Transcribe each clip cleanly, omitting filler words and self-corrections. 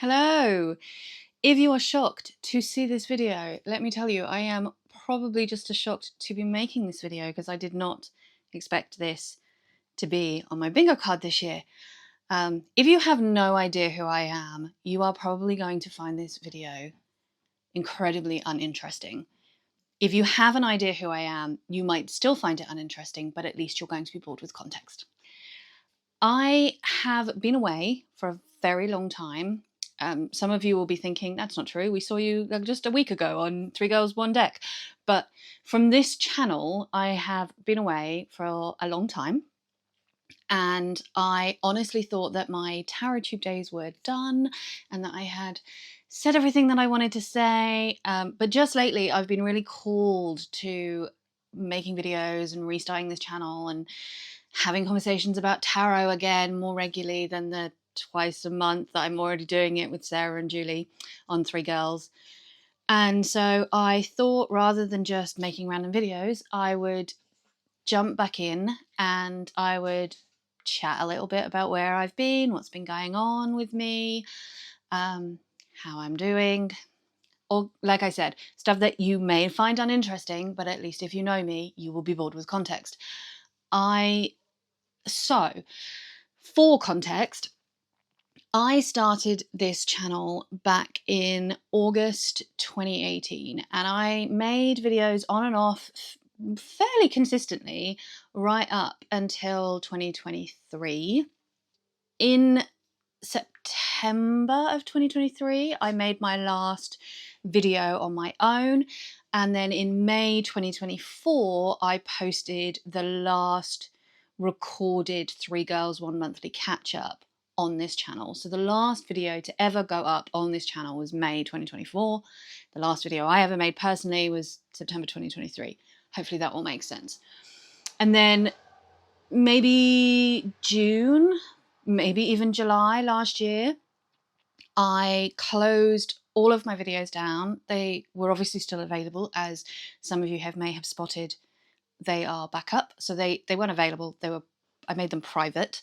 Hello! If you are shocked to see this video, let me tell you, I am probably just as shocked to be making this video because I did not expect this to be on my bingo card this year. If you have no idea who I am, you are probably going to find this video incredibly uninteresting. If you have an idea who I am, you might still find it uninteresting, but at least you're going to be bored with context. I have been away for a very long time. Some of you will be thinking, that's not true. We saw you just a week ago on Three Girls, One Deck. But from this channel, I have been away for a long time. And I honestly thought that my tarot tube days were done and that I had said everything that I wanted to say. But just lately, I've been really called to making videos and restarting this channel and having conversations about tarot again more regularly than the twice a month that I'm already doing it with Sarah and Julie on Three Girls. And so I thought rather than just making random videos, I would jump back in and I would chat a little bit about where I've been, what's been going on with me, how I'm doing, or like I said, stuff that you may find uninteresting, but at least if you know me, you will be bored with context. So, for context, I started this channel back in August 2018 and I made videos on and off fairly consistently right up until 2023. In September of 2023, I made my last video on my own, and then in May 2024, I posted the last recorded Three Girls, One Monthly catch-up on this channel. So the last video to ever go up on this channel was May 2024. The last video I ever made personally was September 2023. Hopefully that all makes sense. And then maybe June, maybe even July last year, I closed all of my videos down. They were obviously still available, as some of you may have spotted. They are back up, so they weren't available. I made them private.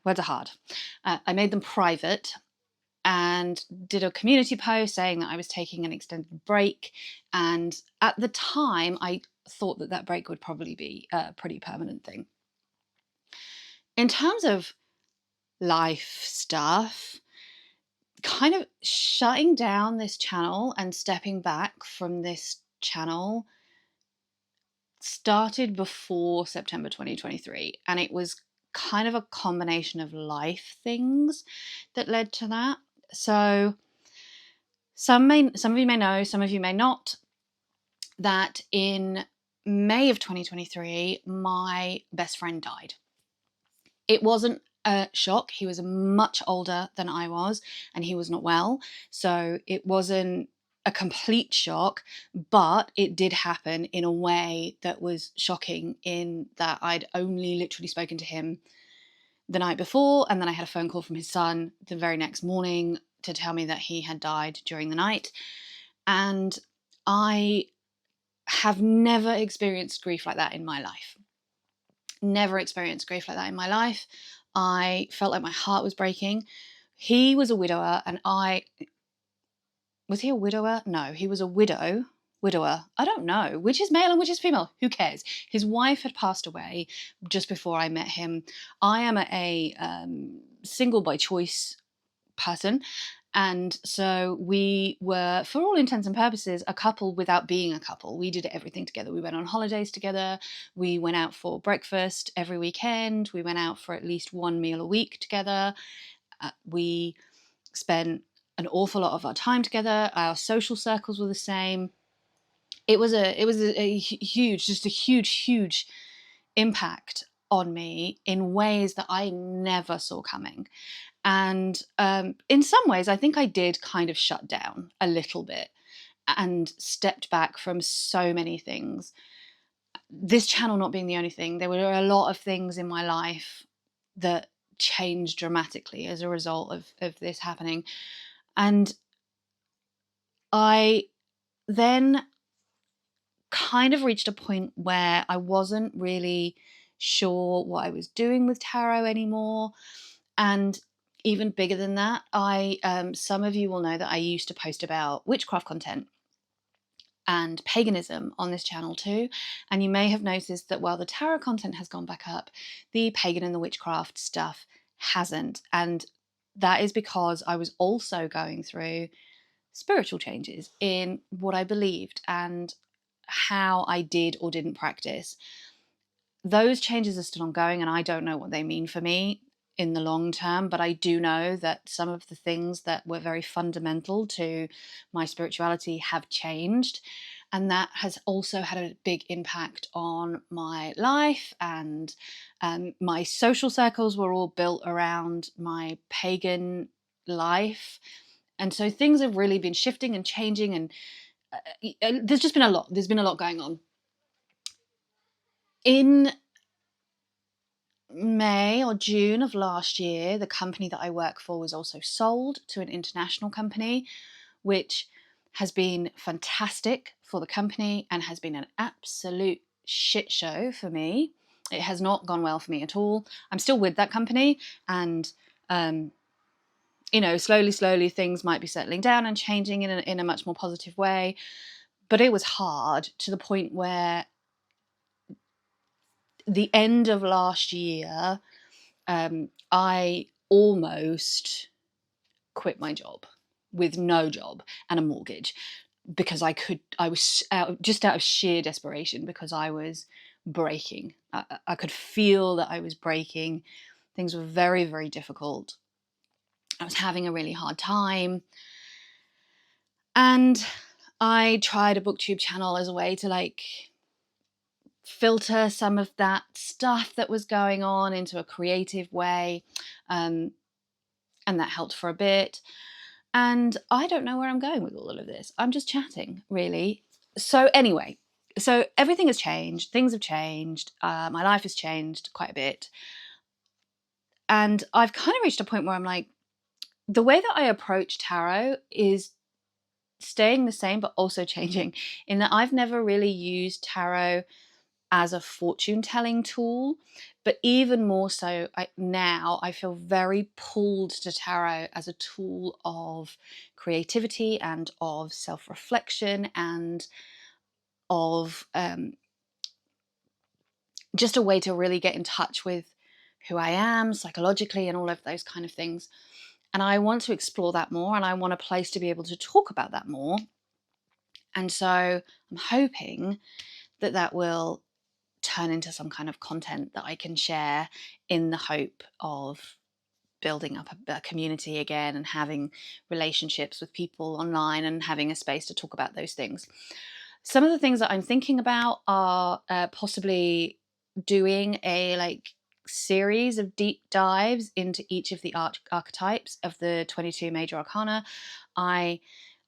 Words are hard. I made them private and did a community post saying that I was taking an extended break. And at the time, I thought that that break would probably be a pretty permanent thing. In terms of life stuff, kind of shutting down this channel and stepping back from this channel started before September 2023, and it was kind of a combination of life things that led to that. So some of you may know, some of you may not, that in May of 2023, my best friend died. It wasn't a shock. He was much older than I was, and he was not well. So it wasn't a complete shock, but it did happen in a way that was shocking, in that I'd only literally spoken to him the night before, and then I had a phone call from his son the very next morning to tell me that he had died during the night. And I have never experienced grief like that in my life. Never experienced grief like that in my life. I felt like my heart was breaking. He was a widower, and was he a widower? No, he was a widower. I don't know which is male and which is female. Who cares? His wife had passed away just before I met him. I am a single by choice person. And so we were, for all intents and purposes, a couple without being a couple. We did everything together. We went on holidays together. We went out for breakfast every weekend. We went out for at least one meal a week together. We spent an awful lot of our time together. Our social circles were the same. It was a huge impact on me in ways that I never saw coming. And in some ways, I think I did kind of shut down a little bit and stepped back from so many things. This channel not being the only thing, there were a lot of things in my life that changed dramatically as a result of this happening. And I then kind of reached a point where I wasn't really sure what I was doing with tarot anymore. And even bigger than that. Some of you will know that I used to post about witchcraft content and paganism on this channel too. And you may have noticed that while the tarot content has gone back up, the pagan and the witchcraft stuff hasn't. And that is because I was also going through spiritual changes in what I believed and how I did or didn't practice. Those changes are still ongoing, and I don't know what they mean for me in the long term, but I do know that some of the things that were very fundamental to my spirituality have changed. And that has also had a big impact on my life. And my social circles were all built around my pagan life. And so things have really been shifting and changing. And there's just been a lot. There's been a lot going on. In May or June of last year, the company that I work for was also sold to an international company, which has been fantastic for the company and has been an absolute shit show for me. It has not gone well for me at all. I'm still with that company, and slowly things might be settling down and changing in a much more positive way. But it was hard to the point where the end of last year, I almost quit my job with no job and a mortgage because I was just out of sheer desperation, because I was breaking. I could feel that I was breaking. Things were very, very difficult. I was having a really hard time. And I tried a booktube channel as a way to filter some of that stuff that was going on into a creative way. And that helped for a bit. And I don't know where I'm going with all of this. I'm just chatting, really. So anyway, everything has changed. Things have changed. My life has changed quite a bit. And I've kind of reached a point where I'm like, the way that I approach tarot is staying the same, but also changing, in that I've never really used tarot as a fortune telling tool, but even more so now I feel very pulled to tarot as a tool of creativity and of self-reflection and of just a way to really get in touch with who I am psychologically and all of those kind of things. And I want to explore that more, and I want a place to be able to talk about that more. And so I'm hoping that that will turn into some kind of content that I can share, in the hope of building up a community again and having relationships with people online and having a space to talk about those things. Some of the things that I'm thinking about are possibly doing a series of deep dives into each of the archetypes of the 22 major arcana. I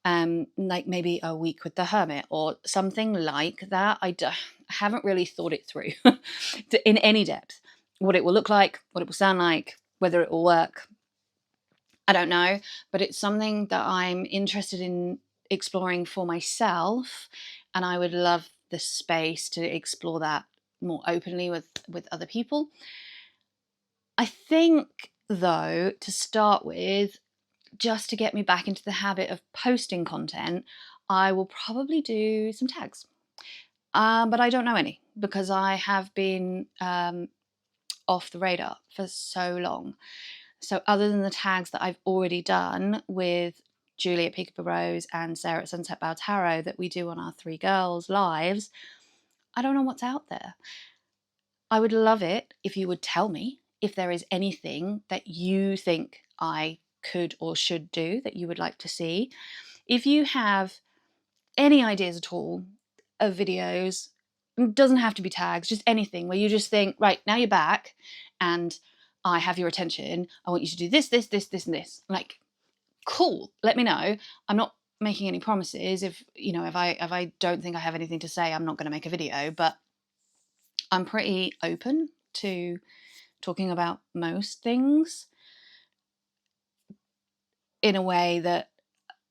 like maybe a week with the hermit or something like that. I haven't really thought it through in any depth. What it will look like, what it will sound like, whether it will work, I don't know. But it's something that I'm interested in exploring for myself, and I would love the space to explore that more openly with other people. I think, though, to start with, just to get me back into the habit of posting content, I will probably do some tags. But I don't know any, because I have been off the radar for so long. So other than the tags that I've already done with Julie at Peekaboo Rose and Sarah at Sunset Bow Tarot that we do on our Three Girls lives, I don't know what's out there. I would love it if you would tell me if there is anything that you think I could or should do that you would like to see. If you have any ideas at all of videos, it doesn't have to be tags, just anything where you just think, right, now you're back and I have your attention, I want you to do this, this, this, this, and this. Like, cool, let me know. I'm not making any promises. If I don't think I have anything to say, I'm not going to make a video, but I'm pretty open to talking about most things in a way that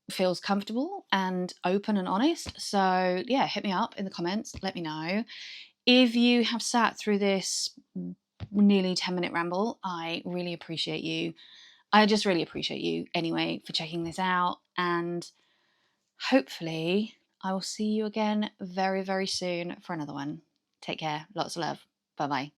feels comfortable and open and honest. So yeah, hit me up in the comments, let me know. If you have sat through this nearly 10-minute ramble, I really appreciate you. I just really appreciate you anyway for checking this out, and hopefully I will see you again very, very soon for another one. Take care. Lots of love. Bye bye.